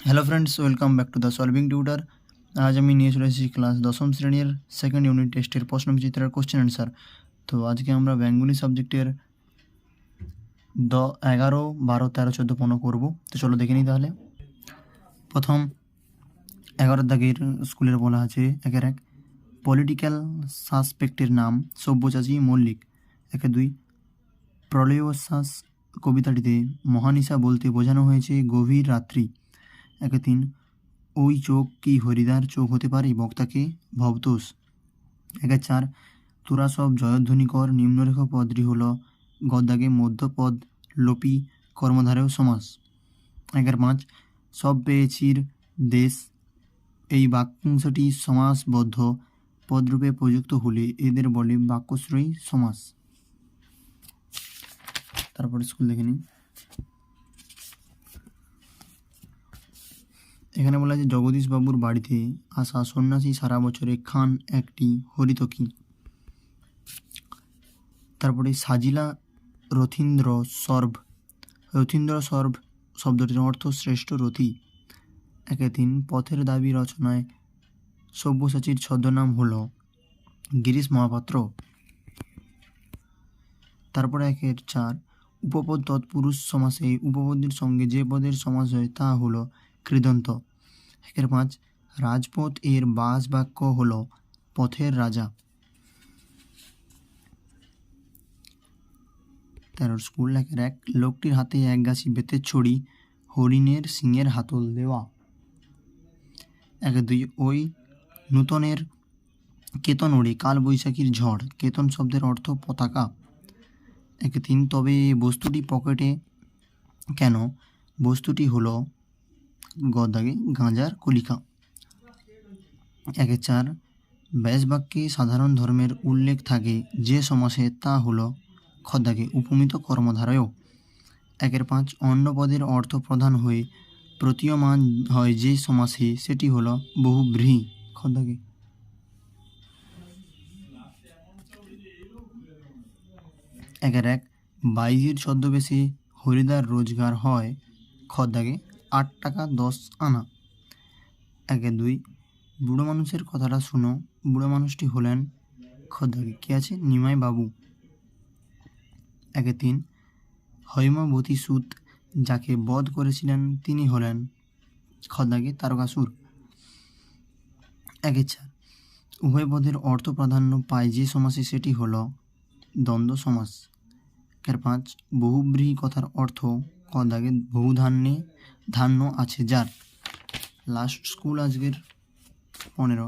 Hello friends, welcome back to the solving tutor. আজ আমি নিয়ে চলে এসেছি ক্লাস দশম শ্রেণীর সেকেন্ড ইউনিট টেস্টের প্রশ্নবিচিত্রার কোশ্চেন অ্যান্সার। তো আজকে আমরা বেঙ্গলি সাবজেক্টের 11, 12, 13, 14, 15 করবো। তো চলো দেখে নিই তাহলে। প্রথম 11 দাগের স্কুলের বলা আছে 1 পলিটিক্যাল সাসপেক্টের নাম সব্যসাচী মল্লিক। 2 প্রলয়োচ্ছ্বাস কবিতাটিতে মহানিশা বলতে বোঝানো হয়েছে গভীর রাত্রি। 3 ওই চোখ কি হরিদার চোখ হতে পারে, বক্তাকে ভবতোষ। 4 তোরা সব জয়ধ্বনি কর, নিম্নরেখ পদটি হল গদ্যাগে মধ্যপদ লোপী কর্মধারেয় সমাস। 5 সব পেয়েছির দেশ, এই বাক্যাংশটি সমাসবদ্ধ পদরূপে প্রযুক্ত হলে এদের বলে বাক্যাশ্রয়ী সমাস। তারপরে স্কুল দেখে নিই। এখানে বলা আছে জগদীশবাবুর বাড়িতে আসা সন্ন্যাসী সারা বছরে খান একটি হরিতকি। তারপরে সাজিলা রথীন্দ্র সর্ব। রথীন্দ্র সর্ব শব্দটির অর্থ শ্রেষ্ঠ রথী। 3 পথের দাবি রচনায় সব্যসাচীর ছদ্মনাম হল গিরিশ মহাপাত্র। তারপরে 4 উপপদ তৎপুরুষ সমাসে উপপদের সঙ্গে যে পদের সমাস হয় তা হল কৃদন্ত। 5 রাজপথ এর বাস বাক্য হল পথের রাজা। 13 স্কুল 1 লোকটির হাতে এক গাছি বেতের ছড়ি, হরিণের সিংয়ের হাতল দেওয়া। 2 ওই নূতনের কেতন ওড়ে কাল বৈশাখীর ঝড়। কেতন শব্দের অর্থ পতাকা। 3 তবে বস্তুটি পকেটে কেন, বস্তুটি হলো গদ্যাগে গাঁজার কলিকা। 4 ব্যাসবাক্যে সাধারণ ধর্মের উল্লেখ থাকে যে সমাসে তা হলো খদ্যাগে উপমিত কর্মধারয়। 5 অন্য পদের অর্থ প্রধান হয়ে প্রতীয়মান হয় যে সমাসে সেটি হলো বহুব্রীহি খদ্যাগে। 1 বাইজির ছদ্মবেশে হরিদার রোজগার হয় খদ্যাগে 8 টাকা 10 আনা। 2 বুড়ো মানুষের কথাটা শুনো, বুড়ো মানুষটি হলেন খদ্যাগে কে আছে, নিমাই বাবু। 3 হৈমবতী সুত যাকে বধ করেছিলেন তিনি হলেন খদ্যাগে তারকাসুর। 4 উভয় পদের অর্থ প্রাধান্য পায় যে সমাসে সেটি হল দ্বন্দ্ব সমাস। 5 বহুব্রীহি কথার অর্থ খদ্যাগে বহু ধান্য আছে যার। লাস্ট স্কুল আজকের 15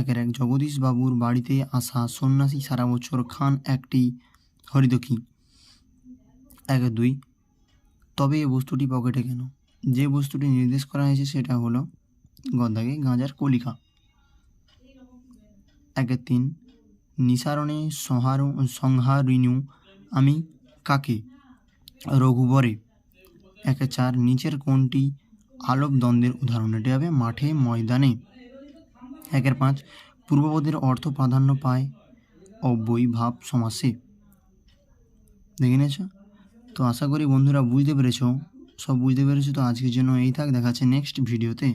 1 জগদীশ বাবুর বাড়িতে আসা সন্ন্যাসী সারা বছর খান একটি হরিতকি। 2 তবে এ বস্তুটি পকেটে কেন, যে বস্তুটি নির্দেশ করা হয়েছে সেটা হলো গদ্যাগে গাঁজার কলিকা। 3 নিসারণে সংহারিণু আমি কাকে, রঘুবরে। 4 নিচের কোনটি আলোক দ্বন্দ্বের উদাহরণ, এটি হবে মাঠে ময়দানে। 5 পূর্বপদের অর্থ প্রাধান্য পায় অব্যয়ীভাব সমাসে। দেখে নিয়েছ? তো আশা করি বন্ধুরা বুঝতে পেরেছো, সব বুঝতে পেরেছো। তো আজকের জন্য এই থাক, দেখা যাচ্ছে নেক্সট ভিডিওতে।